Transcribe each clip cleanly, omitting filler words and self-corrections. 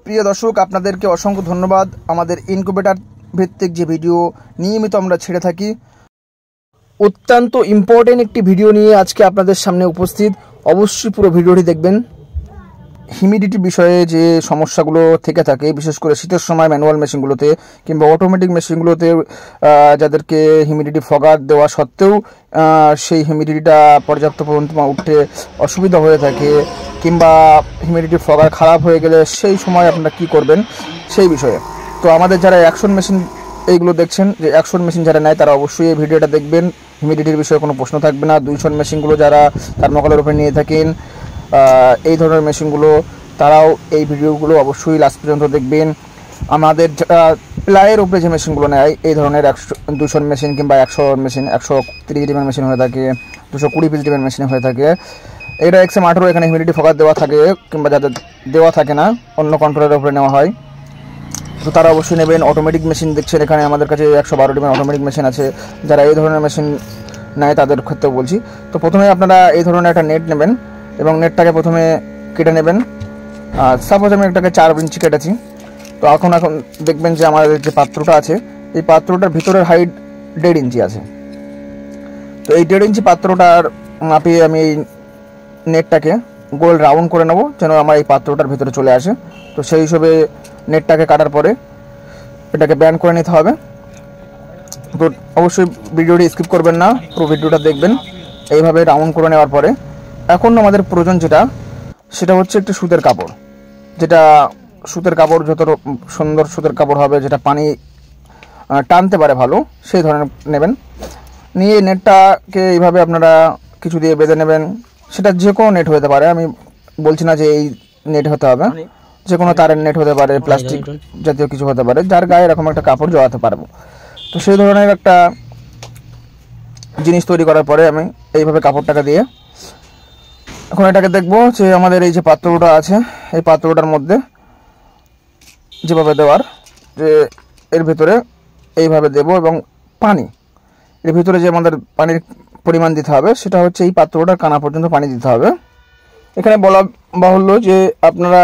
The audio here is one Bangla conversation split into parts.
প্রিয় দর্শক, আপনাদেরকে অসংখ্য ধন্যবাদ। আমাদের ইনকিউবেটর ভিত্তিক যে ভিডিও নিয়মিত আমরা ছেড়ে থাকি, অত্যন্ত ইম্পর্টেন্ট একটি ভিডিও নিয়ে আজকে আপনাদের সামনে উপস্থিত। অবশ্যই পুরো ভিডিওটি দেখবেন। হিউমিডিটি বিষয়ে যে সমস্যাগুলো থেকে থাকে, বিশেষ করে শীতের সময় ম্যানুয়াল মেশিনগুলোতে কিংবা অটোমেটিক মেশিনগুলোতে যাদেরকে হিউমিডিটি ফগার দেওয়া সত্ত্বেও সেই হিউমিডিটিটা পর্যাপ্ত পরিমাণে উঠতে অসুবিধা হয়ে থাকে, কিংবা হিউমিডিটি ফগার খারাপ হয়ে গেলে সেই সময় আপনারা কী করবেন সেই বিষয়ে। তো আমাদের যারা অ্যাকশন মেশিন এইগুলো দেখছেন, যে অ্যাকশন মেশিন যারা নেয় তারা অবশ্যই এই ভিডিওটা দেখবেন। হিউমিডিটির বিষয়ে কোনো প্রশ্ন থাকবে না। 200 মেশিনগুলো যারা থার্মোকলের উপরে নিয়ে থাকেন এই ধরনের মেশিনগুলো, তারাও এই ভিডিওগুলো অবশ্যই লাস্ট পর্যন্ত দেখবেন। আমাদের যারা প্লাইয়ের উপরে যে মেশিনগুলো নেয়, এই ধরনের 200 মেশিন কিংবা 100 মেশিন, 130 ডিমের মেশিন হয়ে থাকে, 220 পিস ডিমের মেশিন হয়ে থাকে, এটা XM18 এখানে হিউমিডিটি ফোকাস দেওয়া থাকে, কিংবা যাদের দেওয়া থাকে না অন্য কন্ট্রোলের উপরে নেওয়া হয়, তো তারা অবশ্যই নেবেন। অটোমেটিক মেশিন দেখছেন, এখানে আমাদের কাছে 112 ডিমের অটোমেটিক মেশিন আছে। যারা এই ধরনের মেশিন নেয় তাদের ক্ষেত্রেও বলছি। তো প্রথমে আপনারা এই ধরনের একটা নেট নেবেন এবং নেটটাকে প্রথমে কেটে নেবেন। সাপোজ আমি এটাকে 4 ইঞ্চি কেটেছি। তো এখন দেখবেন যে আমাদের যে পাত্রটা আছে, এই পাত্রটার ভিতরের হাইট 1.5 ইঞ্চি আছে। তো এই 1.5 ইঞ্চি পাত্রটার মাপিয়ে আমি এই নেটটাকে গোল রাউন্ড করে নেব, যেন আমার এই পাত্রটার ভিতরে চলে আসে। তো সেই হিসেবে নেটটাকে কাটার পরে এটাকে ব্যান্ড করে নিতে হবে। তো অবশ্যই ভিডিওটি স্কিপ করবেন না, পুরো ভিডিওটা দেখবেন। এইভাবে রাউন্ড করে নেওয়ার পরে এখন আমাদের প্রয়োজন যেটা, সেটা হচ্ছে একটি সুতের কাপড়। যেটা সুতের কাপড় যত সুন্দর সুতের কাপড় হবে, যেটা পানি টানতে পারে ভালো, সেই ধরনের নেবেন। নিয়ে নেটটাকে এইভাবে আপনারা কিছু দিয়ে বেঁধে নেবেন। সেটা যে কোনো নেট হতে পারে, আমি বলছি না যে এই নেট হতে হবে, যে কোনো তারের নেট হতে পারে, প্লাস্টিক জাতীয় কিছু হতে পারে, যার গায়ে এরকম একটা কাপড় জড়াতে পারবো। তো সেই ধরনের একটা জিনিস তৈরি করার পরে আমি এইভাবে কাপড়টাকে দিয়ে এখন এটাকে দেখবো যে আমাদের এই যে পাত্রটা আছে, এই পাত্রটার মধ্যে যেভাবে দেওয়ার, যে এর ভিতরে এইভাবে দেব এবং পানি, এর ভিতরে যে আমাদের পানির পরিমাণ দিতে হবে সেটা হচ্ছে এই পাত্রটার কানা পর্যন্ত পানি দিতে হবে। এখানে বলা বাহুল্য যে আপনারা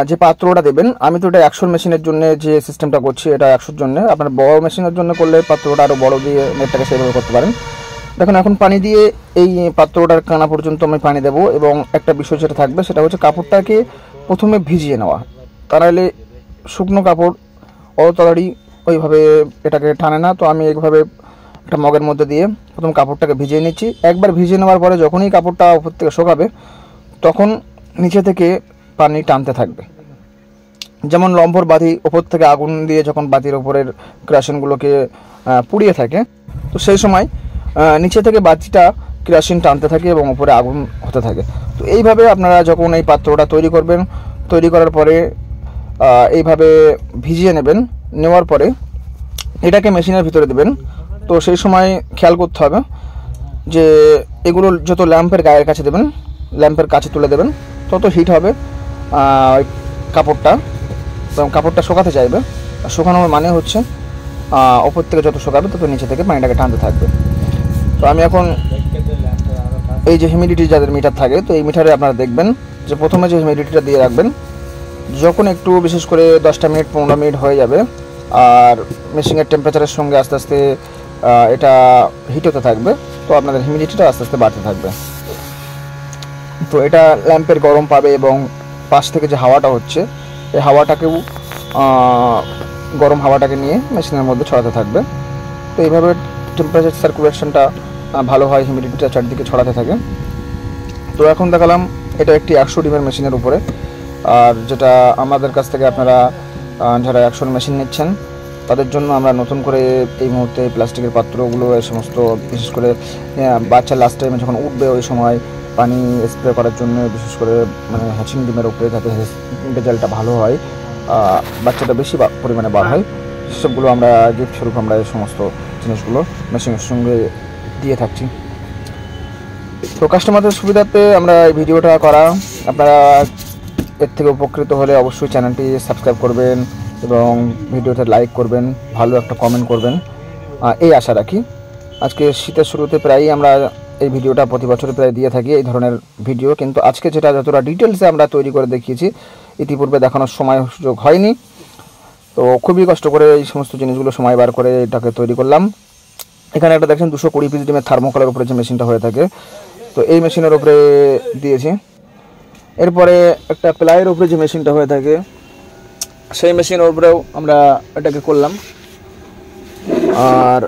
যে পাত্রটা দেবেন, আমি তো এটা 100 মেশিনের জন্য যে সিস্টেমটা করছি, এটা 100-র জন্য। আপনার বড় মেশিনের জন্য করলে পাত্রটা আরও বড় দিয়ে নেটটাকে সেইভাবে করতে পারেন। দেখুন, এখন পানি দিয়ে এই পাত্রটার কানা পর্যন্ত আমি পানি দেব। এবং একটা বিষয় যেটা থাকবে সেটা হচ্ছে কাপড়টাকে প্রথমে ভিজিয়ে নেওয়া। তা নাহলে শুকনো কাপড় অত তাড়াতাড়ি ওইভাবে এটাকে টানে না। তো আমি এইভাবে একটা মগের মধ্যে দিয়ে প্রথম কাপড়টাকে ভিজিয়ে নিচ্ছি। একবার ভিজিয়ে নেওয়ার পরে যখনই কাপড়টা উপর থেকে শুকাবে, তখন নিচে থেকে পানি টানতে থাকবে। যেমন লম্বর বাতি ওপর থেকে আগুন দিয়ে যখন বাতির ওপরের কেরোসিনগুলোকে পুড়িয়ে থাকে, তো সেই সময় নিচে থেকে বাতিটা কেরোসিন টানতে থাকে এবং উপরে আগুন হতে থাকে। তো এইভাবে আপনারা যখন এই পাত্রটা তৈরি করবেন, তৈরি করার পরে এইভাবে ভিজিয়ে নেবেন। নেওয়ার পরে এটাকে মেশিনের ভিতরে দেবেন। তো সেই সময় খেয়াল করতে হবে যে এগুলো যত ল্যাম্পের গায়ের কাছে দেবেন, ল্যাম্পের কাছে তুলে দেবেন, তত হিট হবে কাপড়টা, এবং কাপড়টা শুকাতে চাইবে। শুকানোর মানে হচ্ছে ওপর থেকে যত শুকাবে তত নিচে থেকে পানিটাকে টানতে থাকবে। তো আমি এখন এই যে হিউমিডিটি যাদের মিটার থাকে, তো এই মিটারে আপনারা দেখবেন যে প্রথমে যে হিউমিডিটিটা দিয়ে রাখবেন, যখন একটু বিশেষ করে 10টা মিনিট 15 মিনিট হয়ে যাবে আর মেশিনের টেম্পারেচারের সঙ্গে আস্তে আস্তে এটা হিট হতে থাকবে, তো আপনাদের হিউমিডিটিটা আস্তে আস্তে বাড়তে থাকবে। তো এটা ল্যাম্পের গরম পাবে এবং পাশ থেকে যে হাওয়াটা হচ্ছে, এই হাওয়াটাকেও গরম হাওয়াটাকে নিয়ে মেশিনের মধ্যে ছড়াতে থাকবে। তো এইভাবে টেম্পারেচার সার্কুলেশনটা ভালো হয়, হিউমিডিটিটা চারদিকে ছড়াতে থাকে। তো এখন দেখালাম এটা একটি 100 ডিমের মেশিনের উপরে। আর যেটা আমাদের কাছ থেকে আপনারা যারা 100 মেশিন নিচ্ছেন তাদের জন্য আমরা নতুন করে এই মুহূর্তে প্লাস্টিকের পাত্রগুলো, এই সমস্ত বিশেষ করে বাচ্চা লাস্ট টাইমে যখন উঠবে ওই সময় পানি স্প্রে করার জন্য, বিশেষ করে মানে হ্যাচিং ডিমের উপরে, যাতে রেজাল্টটা ভালো হয়, বাচ্চাটা বেশি পরিমাণে বার হয়, সেসবগুলো আমরা গিফট স্বরূপ আমরা এই সমস্ত জিনিসগুলো মেশিনের সঙ্গে দিয়ে থাকছি। তো কাস্টমারদের সুবিধার্থে আমরা এই ভিডিওটা করা। আপনারা এর থেকে উপকৃত হলে অবশ্যই চ্যানেলটি সাবস্ক্রাইব করবেন এবং ভিডিওতে লাইক করবেন, ভালো একটা কমেন্ট করবেন, এই আশা রাখি। আজকে শীতের শুরুতে প্রায়ই আমরা এই ভিডিওটা প্রতি বছর প্রায় দিয়ে থাকি এই ধরনের ভিডিও, কিন্তু আজকে যেটা যতটা ডিটেলসে আমরা তৈরি করে দেখিয়েছি, ইতিপূর্বে দেখানোর সময় সুযোগ হয়নি। তো খুবই কষ্ট করে এই সমস্ত জিনিসগুলো সময় বার করে এটাকে তৈরি করলাম। এখানে একটা দেখছেন 220 পিস ডিমের থার্মোকলের উপরে যে মেশিনটা হয়ে থাকে, তো এই মেশিনের উপরে দিয়েছি। এরপরে একটা প্লাইয়ের উপরে যে মেশিনটা হয়ে থাকে সেই মেশিনের উপরেও আমরা এটাকে করলাম। আর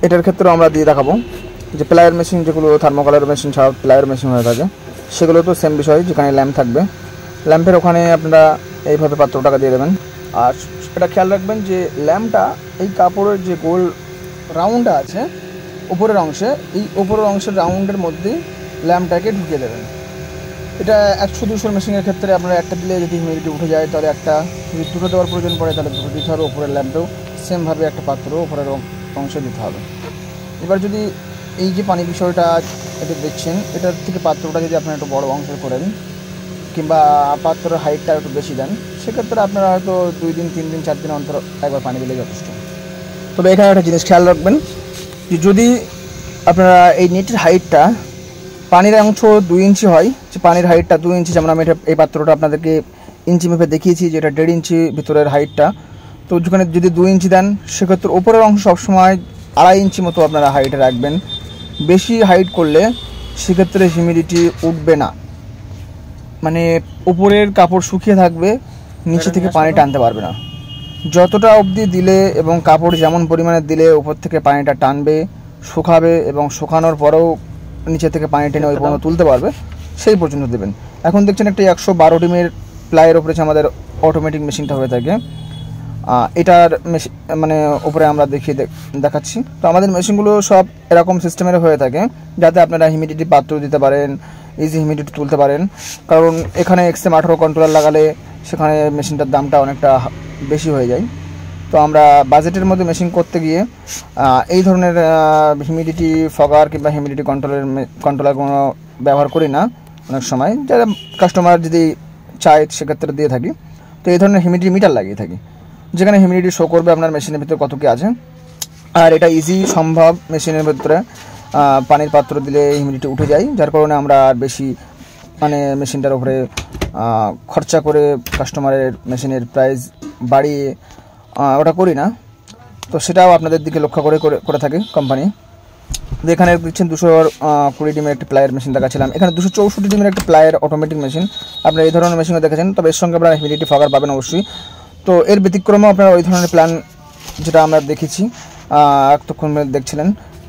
এটার ক্ষেত্রেও আমরা দিয়ে দেখাবো যে প্লাইয়ের মেশিন, যেগুলো থার্মোকলের মেশিন ছাড়া প্লাইয়ের মেশিন হয়ে থাকে সেগুলো তো সেম বিষয়, যেখানে ল্যাম্প থাকবে, ল্যাম্পের ওখানে আপনারা এইভাবে পাত্রটাকে দিয়ে দেবেন। আর এটা খেয়াল রাখবেন যে ল্যাম্পটা এই কাপড়ের যে গোল রাউন্ডটা আছে উপরের অংশে, এই উপরের অংশের রাউন্ডের মধ্যে ল্যাম্পটাকে ঢুকিয়ে দেবেন। এটা 100-200 মেশিনের ক্ষেত্রে আপনারা একটা দিলে যদি হিউমিডিটি উঠে যায় তাহলে একটা, যদি দুটো দেওয়ার প্রয়োজন পড়ে তাহলে দুটো দিতে হবে। উপরের ল্যাম্পেও সেমভাবে একটা পাত্র উপরের অংশে দিতে হবে। এবার যদি এই যে পানি বিষয়টা এটা দেখছেন, এটার থেকে পাত্রটা যদি আপনারা একটু বড় অংশের করেন কিংবা পাত্রের হাইটটা একটু বেশি দেন, সেক্ষেত্রে আপনারা হয়তো 2 দিন 3 দিন 4 দিন অন্তর একবার পানি দিলে যথেষ্ট। তবে এখানে একটা জিনিস খেয়াল রাখবেন যে যদি আপনারা এই নেটের হাইটটা, পানির অংশ 2 ইঞ্চি হয়, যে পানির হাইটটা 2 ইঞ্চি, যেমন আমি এই পাত্রটা আপনাদেরকে ইঞ্চি মেপে দেখিয়েছি যে এটা 1.5 ইঞ্চি ভিতরের হাইটটা। তো যেখানে যদি 2 ইঞ্চি দেন সেক্ষেত্রে উপরের অংশ সবসময় 2.5 ইঞ্চি মতো আপনারা হাইটে রাখবেন। বেশি হাইট করলে সেক্ষেত্রে হিউমিডিটি উঠবে না, মানে উপরের কাপড় শুকিয়ে থাকবে, নিচে থেকে পানি টানতে পারবে না। যতটা অবধি দিলে এবং কাপড় যেমন পরিমাণে দিলে উপর থেকে পানিটা টানবে, শুকাবে এবং শুকানোর পরেও নিচে থেকে পানি টেনে ওই পর্যন্ত তুলতে পারবে, সেই পর্যন্ত দেবেন। এখন দেখছেন একটা 112 ডিমের প্লাইয়ের উপরে আমাদের অটোমেটিক মেশিনটা হয়ে থাকে। এটার মেশিন মানে উপরে আমরা দেখাচ্ছি। তো আমাদের মেশিনগুলো সব এরকম সিস্টেমের হয়ে থাকে যাতে আপনারা হিউমিডিটি পাত্র দিতে পারেন, ইজি হিউমিডিটি তুলতে পারেন। কারণ এখানে XM18 কন্ট্রোলার লাগালে সেখানে মেশিনটার দামটা অনেকটা বেশি হয়ে যায়। তো আমরা বাজেটের মধ্যে মেশিন করতে গিয়ে এই ধরনের হিউমিডিটি ফগার কিংবা হিউমিডিটি কন্ট্রোলার কোনো ব্যবহার করি না। অনেক সময় যারা কাস্টমার যদি চায় সেক্ষেত্রে দিয়ে থাকি। তো এই ধরনের হিউমিডিটি মিটার লাগিয়ে থাকি, যেখানে হিউমিডিটি শো করবে আপনার মেশিনের ভিতরে কত কী আছে। আর এটা ইজি সম্ভব, মেশিনের ভিতরে পানির পাত্র দিলে হিউমিডিটি উঠে যায়, যার কারণে আমরা আর বেশি মানে মেশিনটার উপরে খরচা করে কাস্টমারের মেশিনের প্রাইস বাড়িয়ে ওটা করি না। তো সেটাও আপনাদের দিকে লক্ষ্য করে থাকে কোম্পানি। এখানে দেখছেন 220 ডিমের একটি প্লাইয়ের মেশিন দেখাচ্ছিলাম। এখানে 264 ডিমের একটা প্লাইয়ের অটোমেটিক মেশিন, আপনারা এই ধরনের মেশিনও দেখেছেন। তবে এর সঙ্গে আপনারা হিউমিডিটি ফগার পাবেন অবশ্যই। তো এর ব্যতিক্রমেও আপনারা ওই ধরনের প্ল্যান যেটা আমরা দেখেছি এতক্ষণ দেখছিলেন,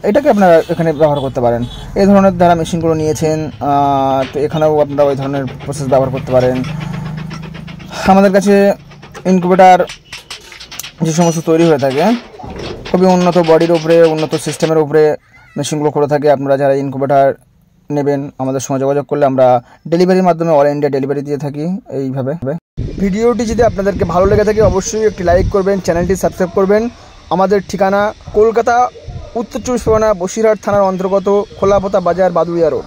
এটাকে আপনারা এখানে ব্যবহার করতে পারেন। এই ধরনের যারা মেশিনগুলো নিয়েছেন তো এখানেও আপনারা ওই ধরনের প্রসেস ব্যবহার করতে পারেন। আমাদের কাছে ইনকিউবেটার যে সমস্ত তৈরি হয়ে থাকে খুবই উন্নত বডির উপরে, উন্নত সিস্টেমের উপরে মেশিনগুলো করে থাকে। আপনারা যারা ইনকিউবেটার নেবেন আমাদের সঙ্গে যোগাযোগ করলে আমরা ডেলিভারির মাধ্যমে অল ইন্ডিয়া ডেলিভারি দিয়ে থাকি। এইভাবে ভিডিওটি যদি আপনাদেরকে ভালো লেগে থাকে অবশ্যই একটি লাইক করবেন, চ্যানেলটি সাবস্ক্রাইব করবেন। আমাদের ঠিকানা কলকাতা উত্তর 24 পরগনা বসিরহাট থানার অন্তর্গত খোলাপোতা বাজার, বাদুড়িয়া রোড।